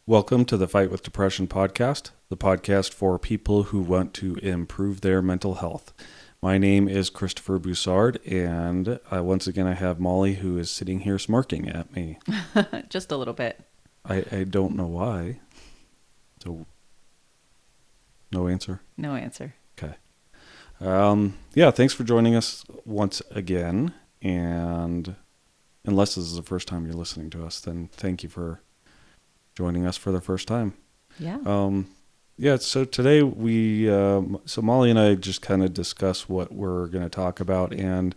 Welcome to the Fight with Depression podcast, the podcast for people who want to improve their mental health. My name is Christopher Boussard, and once again I have Molly, who is sitting here smirking at me. Just a little bit. I don't know why. So, no answer? No answer. Okay. Thanks for joining us once again, and unless this is the first time you're listening to us, then thank you for joining us for the first time. Yeah. So today so Molly and I just kind of discuss what we're going to talk about, and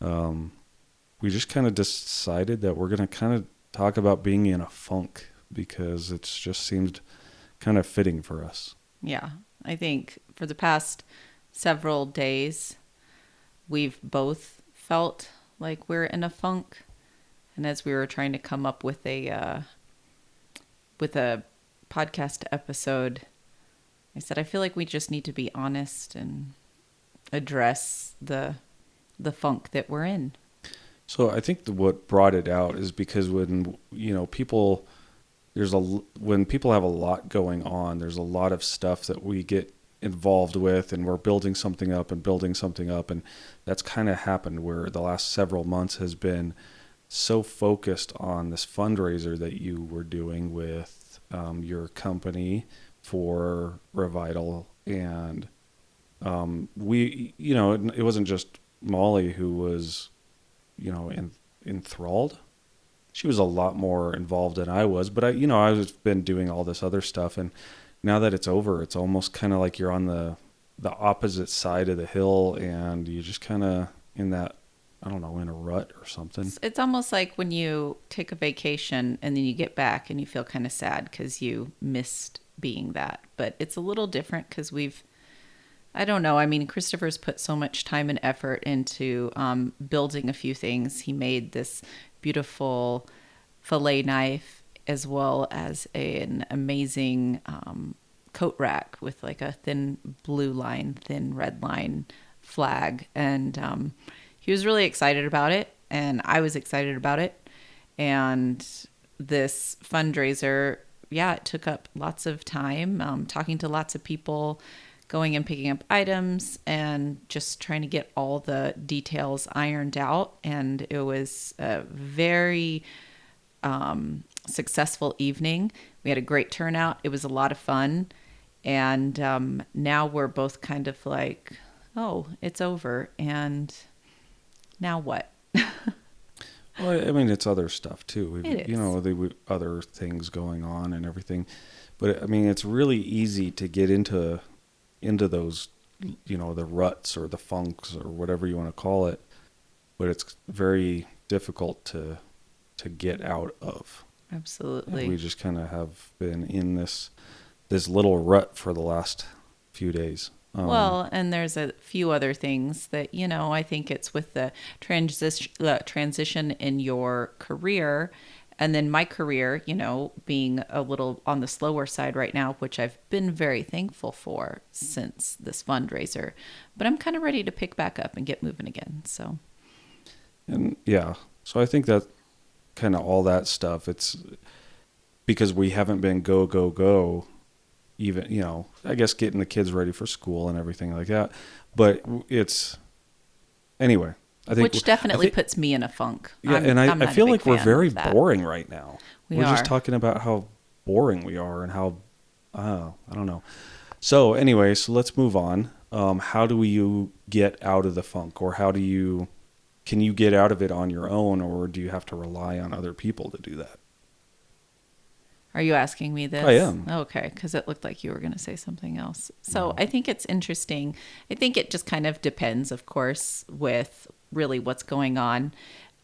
we just kind of decided that we're going to kind of talk about being in a funk because it just seemed kind of fitting for us. Yeah. I think for the past several days, we've both felt like we're in a funk. And as we were trying to come up with a podcast episode, I said, I feel like we just need to be honest and address the funk that we're in. So I think what brought it out is because when people have a lot going on, there's a lot of stuff that we get involved with, and we're building something up, and that's kind of happened where the last several months has been so focused on this fundraiser that you were doing with your company for Revital, and it wasn't just Molly who was enthralled. She was a lot more involved than I was, but I've been doing all this other stuff, and now that it's over, it's almost kind of like you're on the opposite side of the hill, and you're just kind of in that, I don't know, in a rut or something. It's almost like when you take a vacation and then you get back and you feel kind of sad because you missed being that. But it's a little different because I don't know. I mean, Christopher's put so much time and effort into building a few things. He made this beautiful fillet knife as well as an amazing coat rack with like a thin blue line, thin red line flag. And he was really excited about it, and I was excited about it. And this fundraiser, it took up lots of time, talking to lots of people, going and picking up items, and just trying to get all the details ironed out. And it was a very successful evening. We had a great turnout. It was a lot of fun. And now we're both kind of like, oh, it's over. And now what? Well, I mean, it's other stuff too. It is. Other things going on and everything. But I mean, it's really easy to get into those, the ruts or the funks or whatever you want to call it. But it's very difficult to get out of. Absolutely. And we just kind of have been in this little rut for the last few days. Well, and there's a few other things that, I think it's with the transition in your career, and then my career, being a little on the slower side right now, which I've been very thankful for since this fundraiser. But I'm kind of ready to pick back up and get moving again. So I think that kind of all that stuff, it's because we haven't been go, even, I guess getting the kids ready for school and everything like that. But it's, anyway, I think. Which definitely puts me in a funk. Yeah, I feel like we're very boring right now. We're are. just talking about how boring we are and how, I don't know. So anyway, let's move on. How do you get out of the funk, or can you get out of it on your own, or do you have to rely on other people to do that? Are you asking me this? I am. Okay, because it looked like you were going to say something else. So I think it's interesting. I think it just kind of depends, of course, with really what's going on.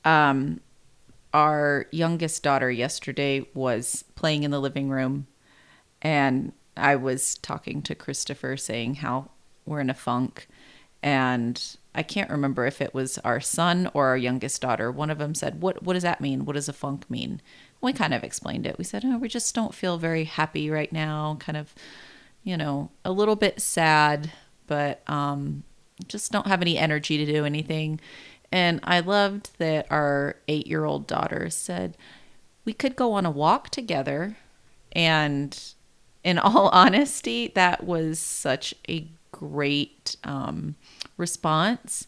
Our youngest daughter yesterday was playing in the living room, and I was talking to Christopher saying how we're in a funk. And I can't remember if it was our son or our youngest daughter. One of them said, what does that mean? What does a funk mean? We kind of explained it. We said, we just don't feel very happy right now. Kind of, a little bit sad, but just don't have any energy to do anything. And I loved that our 8-year-old daughter said, we could go on a walk together And in all honesty, that was such a great response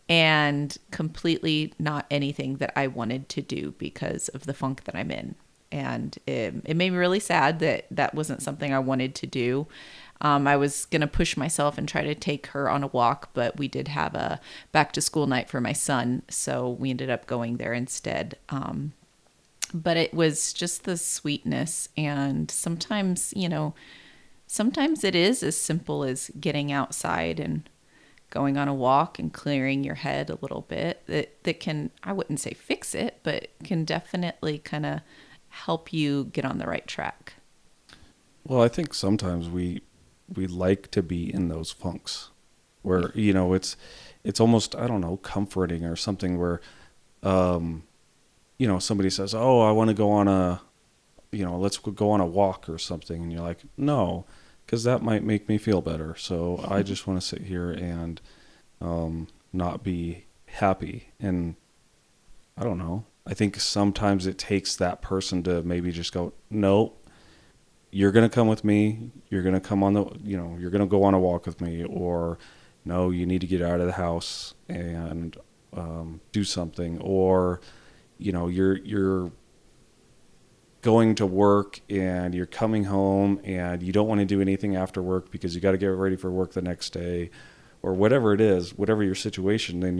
and completely not anything that I wanted to do because of the funk that I'm in. And it made me really sad that that wasn't something I wanted to do. I was going to push myself and try to take her on a walk, but we did have a back to school night for my son. So we ended up going there instead. But it was just the sweetness. And sometimes, sometimes it is as simple as getting outside and going on a walk and clearing your head a little bit that can, I wouldn't say fix it, but can definitely kind of help you get on the right track. Well, I think sometimes we like to be in those funks where, it's almost, I don't know, comforting or something where, somebody says, "Oh, I want to go on let's go on a walk or something." And you're like, "No, because that might make me feel better. So I just want to sit here and not be happy." And I don't know. I think sometimes it takes that person to maybe just go, "No, you're going to come with me. You're going to come on you're going to go on a walk with me," or "No, you need to get out of the house and do something," or you're going to work and you're coming home and you don't want to do anything after work because you got to get ready for work the next day, or whatever it is, whatever your situation. Then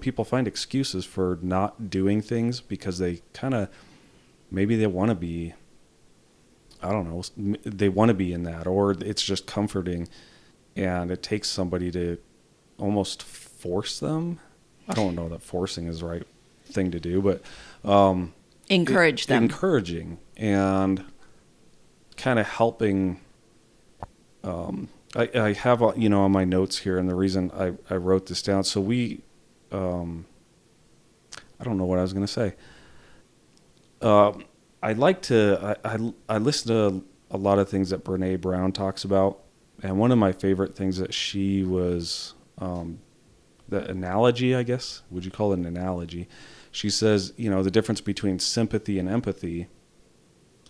people find excuses for not doing things because they kind of, maybe they want to be, I don't know, they want to be in that, or it's just comforting, and it takes somebody to almost force them. I don't know that forcing is the right thing to do, but Encourage them. Encouraging and kind of helping. I have, on my notes here, and the reason I wrote this down. So I don't know what I was going to say. I like to, I listen to a lot of things that Brene Brown talks about. And one of my favorite things that she was, the analogy, I guess, would you call it an analogy? She says, the difference between sympathy and empathy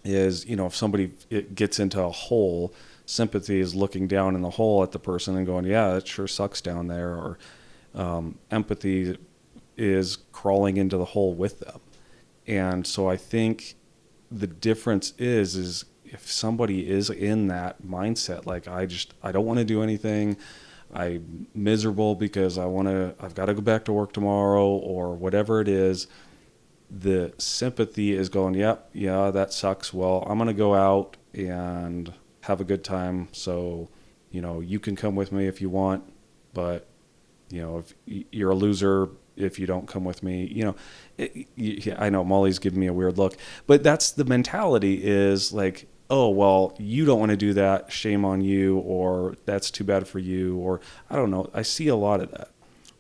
is, if somebody gets into a hole, sympathy is looking down in the hole at the person and going, "Yeah, it sure sucks down there," or empathy is crawling into the hole with them. And so I think the difference is if somebody is in that mindset, like, I don't want to do anything, I'm miserable because I've got to go back to work tomorrow, or whatever it is, the sympathy is going, "Yep, yeah, that sucks. Well, I'm going to go out and have a good time. So, you can come with me if you want, but, if you're a loser if you don't come with me." I know Molly's giving me a weird look, but that's the mentality, is like, "Oh, well, you don't want to do that. Shame on you," or "That's too bad for you," or I don't know. I see a lot of that.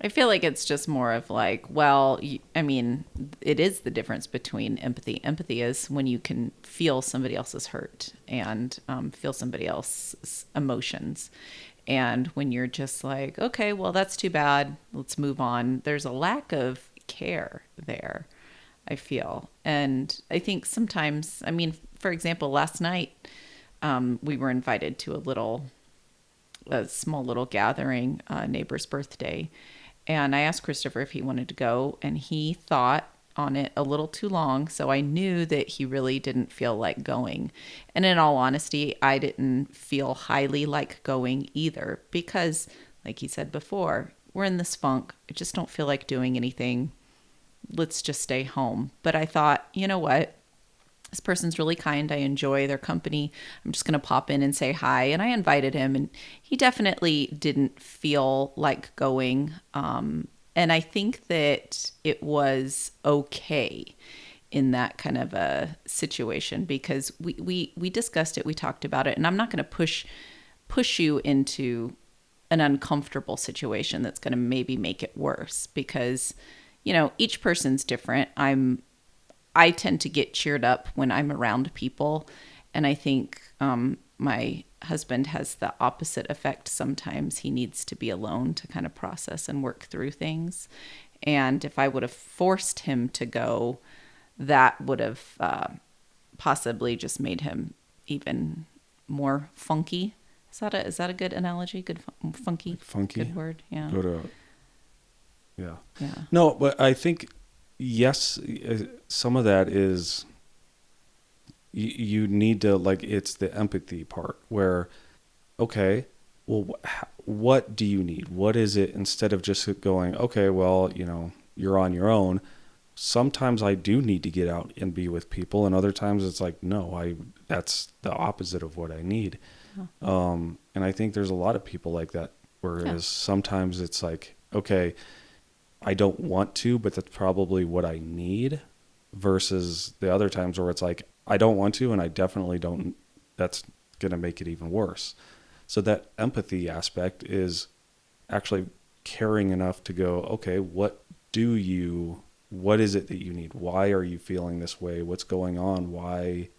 I feel like it's just more of like, well, it is the difference between empathy. Empathy is when you can feel somebody else's hurt and feel somebody else's emotions. And when you're just like, okay, well, that's too bad, let's move on. There's a lack of care there, I feel. And I think sometimes, for example, last night we were invited to a small little gathering, neighbor's birthday. And I asked Christopher if he wanted to go, and he thought on it a little too long. So I knew that he really didn't feel like going. And in all honesty, I didn't feel highly like going either, because, like he said before, we're in this funk. I just don't feel like doing anything. Let's just stay home. But I thought, you know what? This person's really kind. I enjoy their company. I'm just going to pop in and say hi. And I invited him, and he definitely didn't feel like going. And I think that it was okay in that kind of a situation, because we discussed it. We talked about it, and I'm not going to push you into an uncomfortable situation that's going to maybe make it worse, because, each person's different. I tend to get cheered up when I'm around people. And I think my husband has the opposite effect. Sometimes he needs to be alone to kind of process and work through things. And if I would have forced him to go, that would have possibly just made him even more funky. Is that a good analogy? Good funky? Like funky. Good word. Yeah. Go to, yeah. Yeah. No, but I think, yes, some of that is you need to, like, it's the empathy part where, okay, well, what do you need? What is it? Instead of just going, okay, well, you're on your own. Sometimes I do need to get out and be with people, and other times it's like, no, that's the opposite of what I need. And I think there's a lot of people like that, whereas sometimes it's like, okay, I don't want to, but that's probably what I need, versus the other times where it's like, I don't want to, and I definitely don't, that's going to make it even worse. So that empathy aspect is actually caring enough to go, okay, what is it that you need? Why are you feeling this way? What's going on? Why,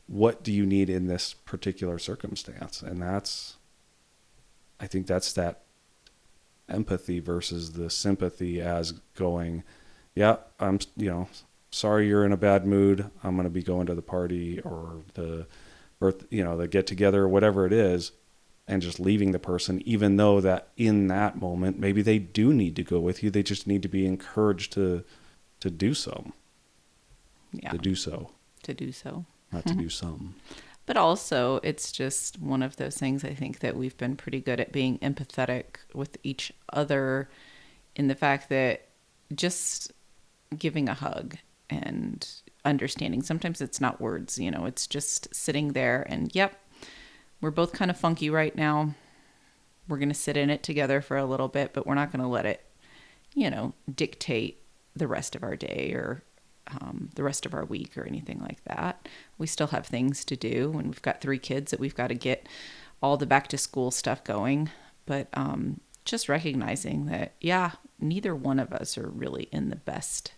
what do you need in this particular circumstance? And I think that's that empathy versus the sympathy, as going, yeah, I'm, sorry you're in a bad mood. I'm going to be going to the party or the get together, or whatever it is, and just leaving the person, even though that in that moment, maybe they do need to go with you. They just need to be encouraged to do so. Yeah. To do so. To do so. Not to do some. But also, it's just one of those things, I think, that we've been pretty good at being empathetic with each other, in the fact that just giving a hug and understanding. Sometimes it's not words, it's just sitting there and, yep, we're both kind of funky right now. We're going to sit in it together for a little bit, but we're not going to let it, dictate the rest of our day or the rest of our week or anything like that. We still have things to do, and we've got 3 kids that we've got to get all the back to school stuff going. But just recognizing that, yeah, neither one of us are really in the best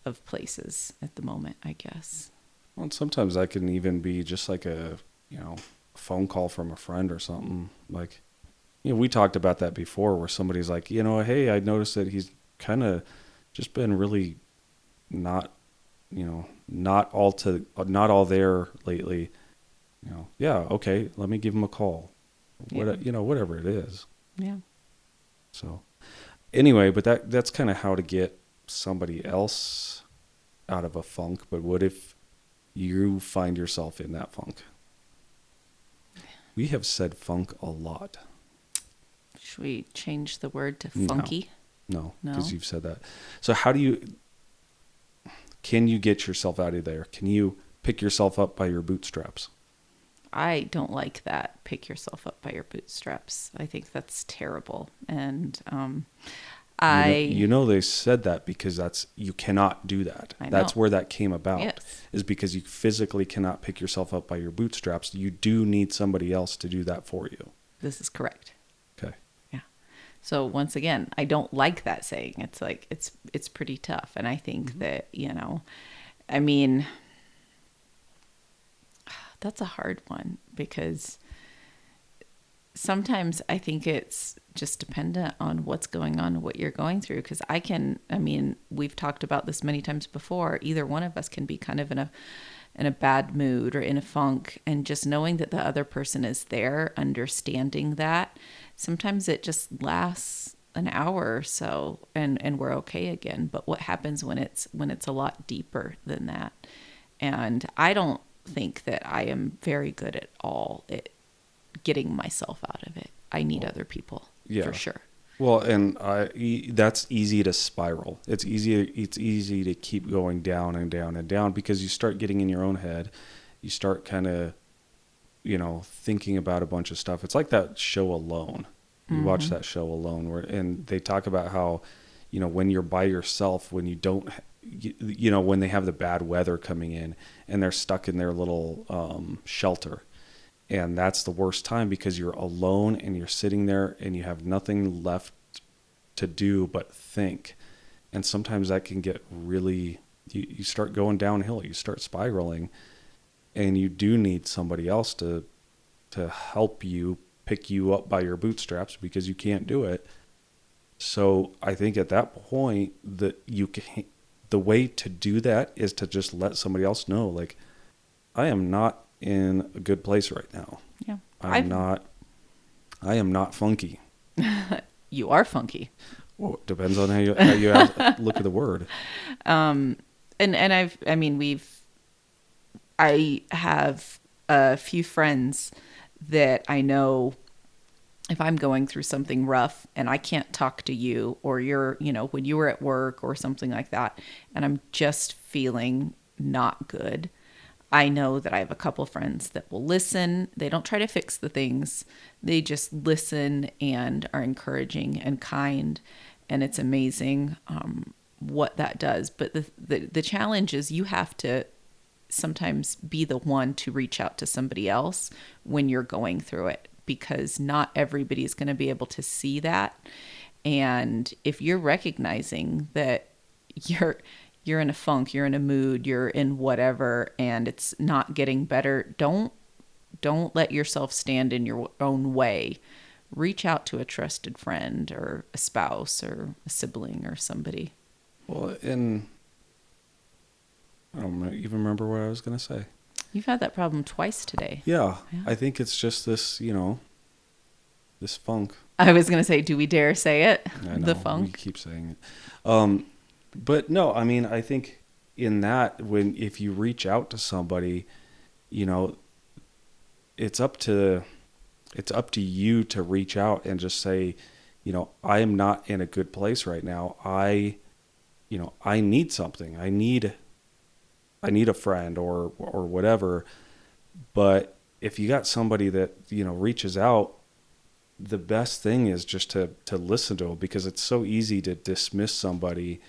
of places at the moment, I guess. Well, sometimes that can even be just like a phone call from a friend or something. Like, we talked about that before, where somebody's like, hey, I noticed that he's kind of just been really not all there lately. Yeah, okay, let me give him a call. Whatever it is. Yeah. So anyway, but that's kind of how to get somebody else out of a funk. But what if you find yourself in that funk? We have said funk a lot. Should we change the word to funky? No, because you've said that. So can you get yourself out of there? Can you pick yourself up by your bootstraps? I don't like that. Pick yourself up by your bootstraps. I think that's terrible. And they said that because you cannot do that. I know. That's where that came about. Yes. Is because you physically cannot pick yourself up by your bootstraps. You do need somebody else to do that for you. This is correct. Okay. Yeah. So once again, I don't like that saying. It's like, it's pretty tough. And I think that, that's a hard one, because sometimes I think it's just dependent on what's going on, what you're going through. Because we've talked about this many times before. Either one of us can be kind of in a bad mood or in a funk, and just knowing that the other person is there, understanding that, sometimes it just lasts an hour or so and we're okay again. But what happens when it's a lot deeper than that? And I don't think that I am very good at all at getting myself out of it. I need other people, for sure. Well, and that's easy to spiral. It's easy to keep going down and down and down, because you start getting in your own head. You start kind of, thinking about a bunch of stuff. It's like that show Alone. You watch that show Alone, and they talk about how, when you're by yourself, when you don't, when they have the bad weather coming in and they're stuck in their little shelter. And that's the worst time, because you're alone and you're sitting there and you have nothing left to do but think. And sometimes that can get really, you start going downhill, you start spiraling, and you do need somebody else to help you pick you up by your bootstraps, because you can't do it. So I think at that point that the way to do that is to just let somebody else know, like, I am not in a good place right now. Yeah. I am not funky. You are funky. Well, it depends on how you look at the word. I have a few friends that I know, if I'm going through something rough and I can't talk to you, or you're, when you were at work or something like that, and I'm just feeling not good, I know that I have a couple friends that will listen. They don't try to fix the things. They just listen and are encouraging and kind. And it's amazing what that does. But the challenge is you have to sometimes be the one to reach out to somebody else when you're going through it, because not everybody is going to be able to see that. And if you're recognizing that you're in a funk, you're in a mood, you're in whatever, and it's not getting better, don't let yourself stand in your own way. Reach out to a trusted friend or a spouse or a sibling or somebody. Well, and I don't even remember what I was going to say. You've had that problem twice today. Yeah, I think it's just this, this funk. I was going to say, do we dare say it? I know, The funk. we keep saying it. But no, I mean, I think in that, if you reach out to somebody, it's up to you to reach out and just say, I am not in a good place right now. I need something. I need a friend or whatever. But if you got somebody that, reaches out, the best thing is just to listen to them, because it's so easy to dismiss somebody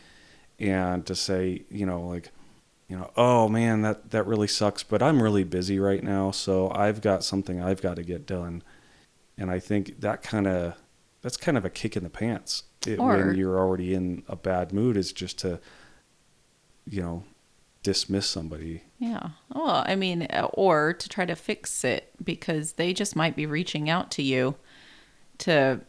and to say, oh man, that really sucks, but I'm really busy right now, so I've got something I've got to get done. And I think that's kind of a kick in the pants when you're already in a bad mood, is just to, dismiss somebody. Yeah. Well, I mean, or to try to fix it, because they just might be reaching out to you to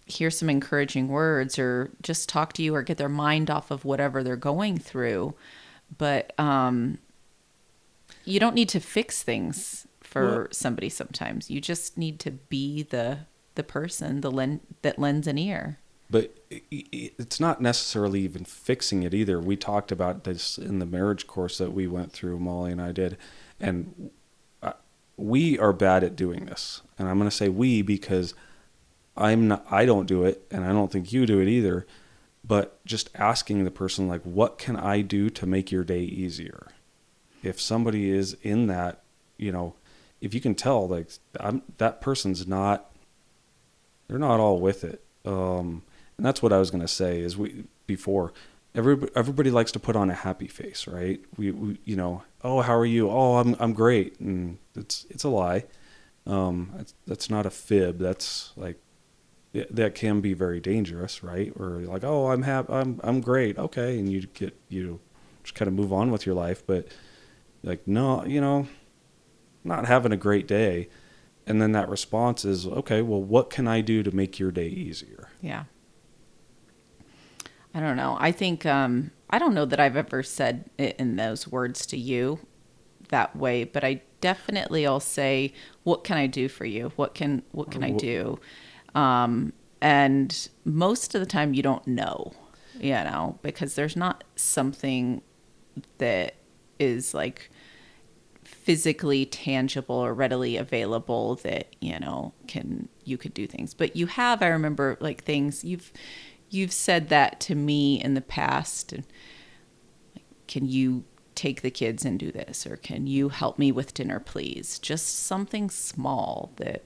hear some encouraging words or just talk to you or get their mind off of whatever they're going through. But you don't need to fix things for somebody sometimes. You just need to be the person that lends an ear. But it's not necessarily even fixing it either. We talked about this in the marriage course that we went through, Molly and I did, and we are bad at doing this. And I'm going to say we, because I don't do it, and I don't think you do it either. But just asking the person, like, what can I do to make your day easier? If somebody is in that, if you can tell, like, that person's they're not all with it. And that's what I was going to say is everybody likes to put on a happy face, right? We oh, how are you? Oh, I'm great. And it's a lie. That's not a fib. That's like, that can be very dangerous, right? Or like, oh, I'm great. Okay. And you just kind of move on with your life. But like, no, not having a great day. And then that response is, okay, well, what can I do to make your day easier? Yeah. I don't know. I think, I don't know that I've ever said it in those words to you that way, but I definitely will say, what can I do for you? What can I do? And most of the time you don't know, because there's not something that is like physically tangible or readily available that, you could do things. But I remember like things you've said that to me in the past. And like, can you take the kids and do this? Or can you help me with dinner, please? Just something small that,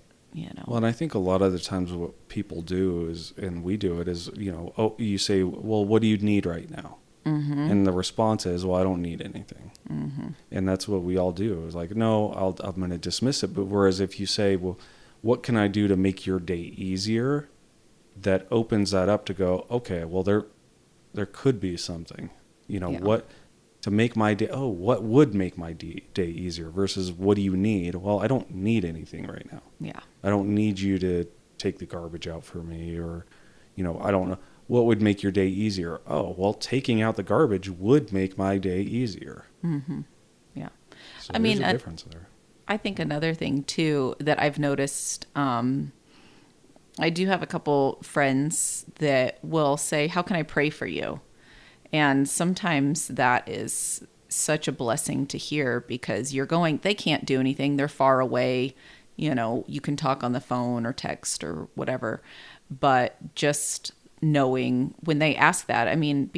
Well, and I think a lot of the times what people do is, and we do it, is, oh, you say, well, what do you need right now? Mm-hmm. And the response is, well, I don't need anything. Mm-hmm. And that's what we all do. It's like, no, I'm going to dismiss it. But whereas if you say, well, what can I do to make your day easier? That opens that up to go, okay, well, there could be something, what to make my day. Oh, what would make my day easier versus what do you need? Well, I don't need anything right now. Yeah. I don't need you to take the garbage out for me, or, I don't know. what would make your day easier? Oh, well, taking out the garbage would make my day easier. Yeah. So I there's mean, a difference there. I think another thing too that I've noticed, I do have a couple friends that will say, "How can I pray for you?" And sometimes that is such a blessing to hear because they can't do anything. They're far away. You can talk on the phone or text or whatever. But just knowing when they ask that, I mean,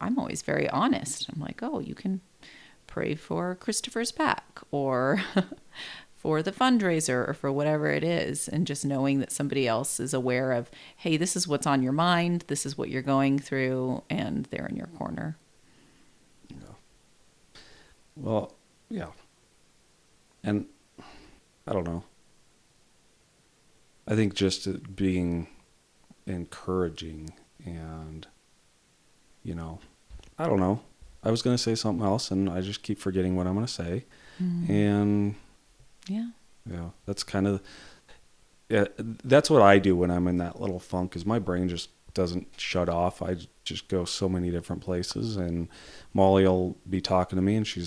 I'm always very honest. I'm like, oh, you can pray for Christopher's back or for the fundraiser or for whatever it is. And just knowing that somebody else is aware of, hey, this is what's on your mind. This is what you're going through. And they're in your corner. Yeah. Well, yeah. And I don't know. I think just it being encouraging and, I don't know. I was going to say something else and I just keep forgetting what I'm going to say. And Yeah. yeah, that's kind of, yeah, that's what I do when I'm in that little funk is my brain just doesn't shut off. I just go so many different places and Molly will be talking to me and she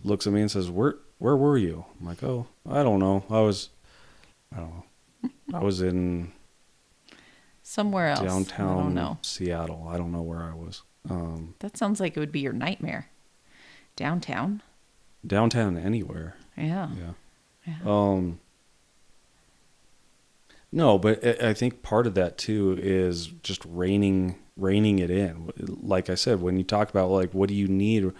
looks at me and says, where were you? I'm like, oh, I don't know. I don't know. I was in Somewhere else. I don't downtown know. Seattle. I don't know where I was. That sounds like it would be your nightmare. Downtown. Downtown anywhere. Yeah. Yeah. No, but I think part of that too is just reining it in. Like I said, when you talk about like what do you need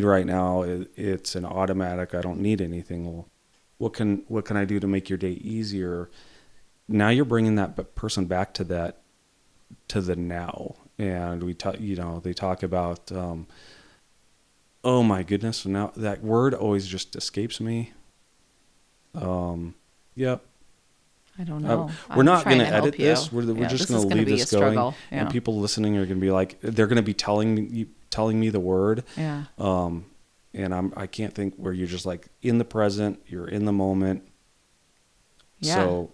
right now? It's an automatic. I don't need anything. Well, what can I do to make your day easier? Now you're bringing that person back to the now, and we talk. They talk about. Oh my goodness! Now that word always just escapes me. Yep. I don't know. We're not going to help edit you. this. We're just going to leave this going, Yeah. and people listening are going to be like, they're going to be telling me the word. Yeah. And I can't think where you're just like in the present, you're in the moment. Yeah. So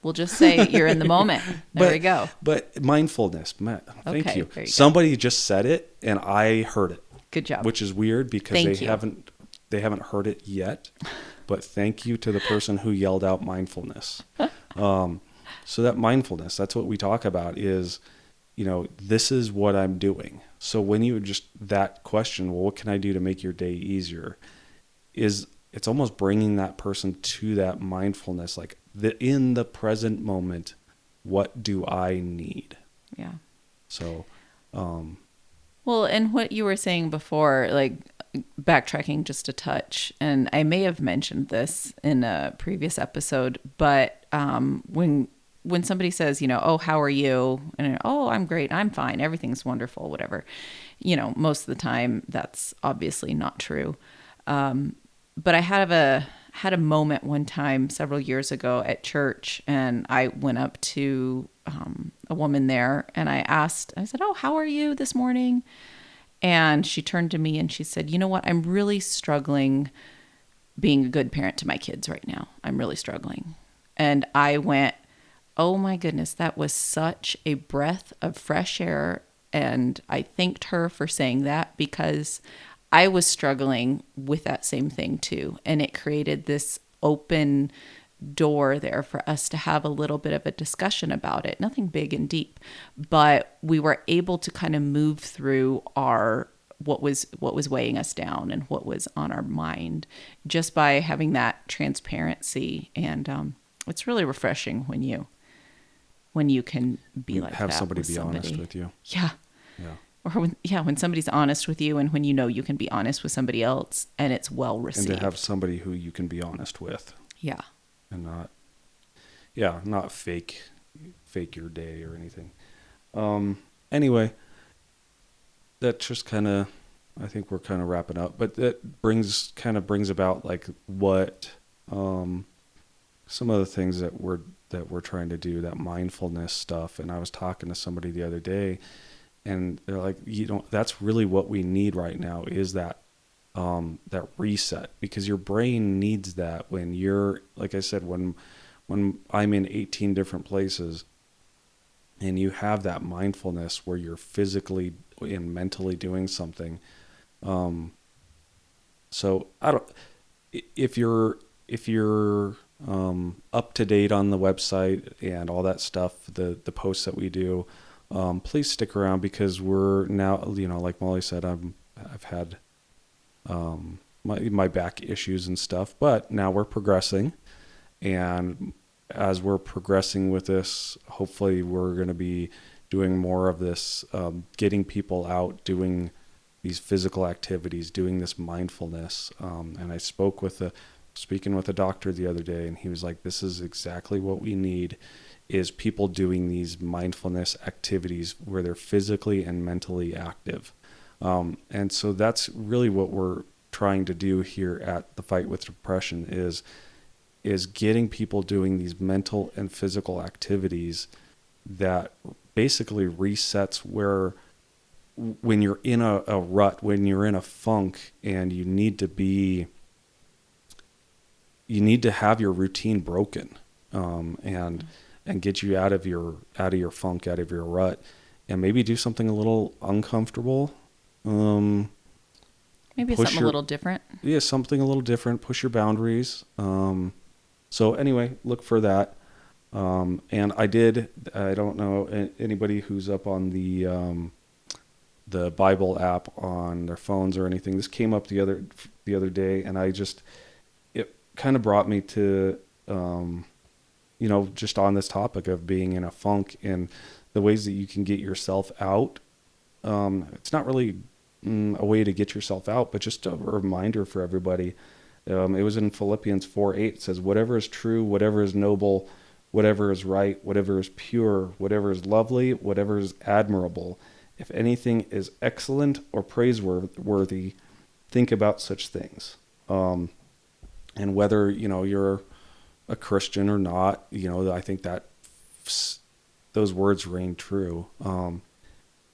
we'll just say you're in the moment. There we go. But mindfulness, Matt, thank Okay, you. there you go. Somebody just said it, and I heard it. Good job. Which is weird because they haven't heard it yet. But thank you to the person who yelled out mindfulness. So that mindfulness, that's what we talk about is, this is what I'm doing. So when you just that question, well, what can I do to make your day easier? It's almost bringing that person to that mindfulness, like in the present moment, what do I need? Yeah. So, well, and what you were saying before, like backtracking just a touch, and I may have mentioned this in a previous episode, but when somebody says, oh, how are you? And oh, I'm great, I'm fine, everything's wonderful, whatever, most of the time that's obviously not true. But I had a moment one time several years ago at church, and I went up to a woman there, and I said, oh, how are you this morning? And she turned to me and she said, you know what? I'm really struggling being a good parent to my kids right now. I'm really struggling. And I went, oh my goodness, that was such a breath of fresh air. And I thanked her for saying that because I was struggling with that same thing too. And it created this open door there for us to have a little bit of a discussion about it. Nothing big and deep, but we were able to kind of move through what was weighing us down and what was on our mind just by having that transparency. And it's really refreshing when you can be like have that somebody with be honest with you. Yeah. Or when somebody's honest with you, and when you can be honest with somebody else and it's well received. And to have somebody who you can be honest with. Yeah. And not fake your day or anything. Anyway, that just kind of, I think we're kind of wrapping up, but that brings about like what, some of the things that we're trying to do, that mindfulness stuff. And I was talking to somebody the other day and they're like, that's really what we need right now is that reset, because your brain needs that when you're, like I said, when I'm in 18 different places, and you have that mindfulness where you're physically and mentally doing something. So I don't, if you're up to date on the website and all that stuff, the posts that we do, please stick around, because we're now, like Molly said, I've had my back issues and stuff, but now we're progressing, and as we're progressing with this, hopefully we're going to be doing more of this, getting people out, doing these physical activities, doing this mindfulness. And I speaking with a doctor the other day, and he was like, this is exactly what we need, is people doing these mindfulness activities where they're physically and mentally active. And so that's really what we're trying to do here at the Fight with Depression, is getting people doing these mental and physical activities that basically resets where, when you're in a rut, when you're in a funk, and you need to have your routine broken, and get you out of your funk, out of your rut, and maybe do something a little uncomfortable. Maybe something a little different. Yeah, something a little different. Push your boundaries. So anyway, look for that. And I don't know anybody who's up on the Bible app on their phones or anything. This came up the other day, and it kind of brought me to, just on this topic of being in a funk and the ways that you can get yourself out. It's not really a way to get yourself out, but just a reminder for everybody. It was in Philippians 4:8. It says, whatever is true, whatever is noble, whatever is right, whatever is pure, whatever is lovely, whatever is admirable, if anything is excellent or praiseworthy, think about such things. And whether, you're a Christian or not, I think that those words ring true.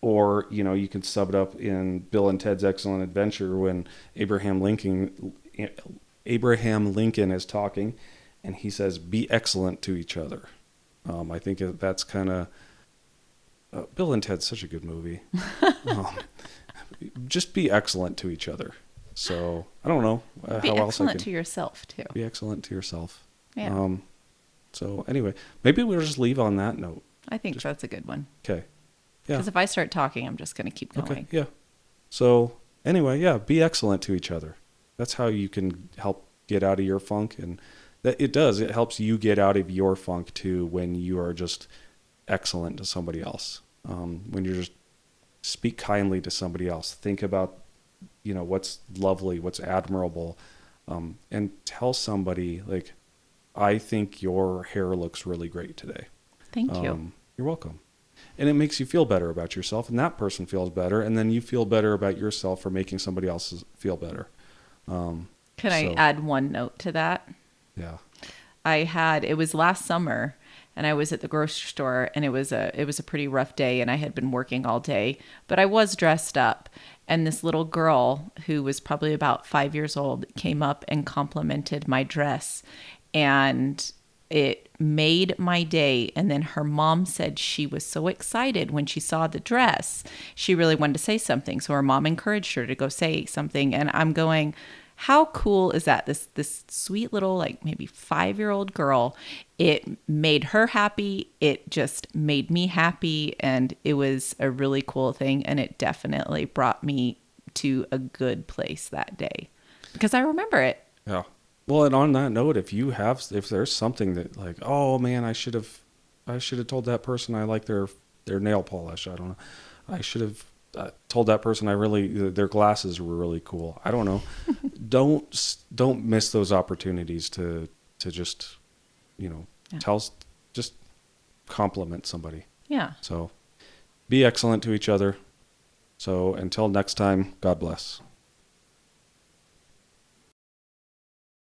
Or, you can sub it up in Bill and Ted's Excellent Adventure, when Abraham Lincoln is talking, and he says, be excellent to each other. I think that's kind of, Bill and Ted's such a good movie. Just be excellent to each other. So I don't know be how else I excellent can to yourself too. be excellent to yourself. Yeah. So anyway, maybe we'll just leave on that note. I think that's a good one. Okay. Yeah. Because if I start talking, I'm just going to keep going. Okay. Yeah. So anyway, yeah, be excellent to each other. That's how you can help get out of your funk, and that it helps you get out of your funk too, when you are just excellent to somebody else. When you just speak kindly to somebody else, think about, what's lovely, what's admirable, and tell somebody, like, I think your hair looks really great today. Thank you. You're welcome. And it makes you feel better about yourself, and that person feels better, and then you feel better about yourself for making somebody else feel better. Can I add one note to that? Yeah. It was last summer, and I was at the grocery store, and it was a pretty rough day, and I had been working all day, but I was dressed up, and this little girl who was probably about 5 years old came up and complimented my dress, and it made my day. And then her mom said she was so excited when she saw the dress. She really wanted to say something. So her mom encouraged her to go say something. And I'm going, how cool is that? This sweet little, like maybe 5-year-old girl, it made her happy. It just made me happy. And it was a really cool thing. And it definitely brought me to a good place that day because I remember it. Yeah. Well, and on that note, if there's something that, like, oh man, I should have told that person I like their nail polish. I don't know. I should have told that person their glasses were really cool. I don't know. Don't miss those opportunities to just, just compliment somebody. Yeah. So be excellent to each other. So until next time, God bless.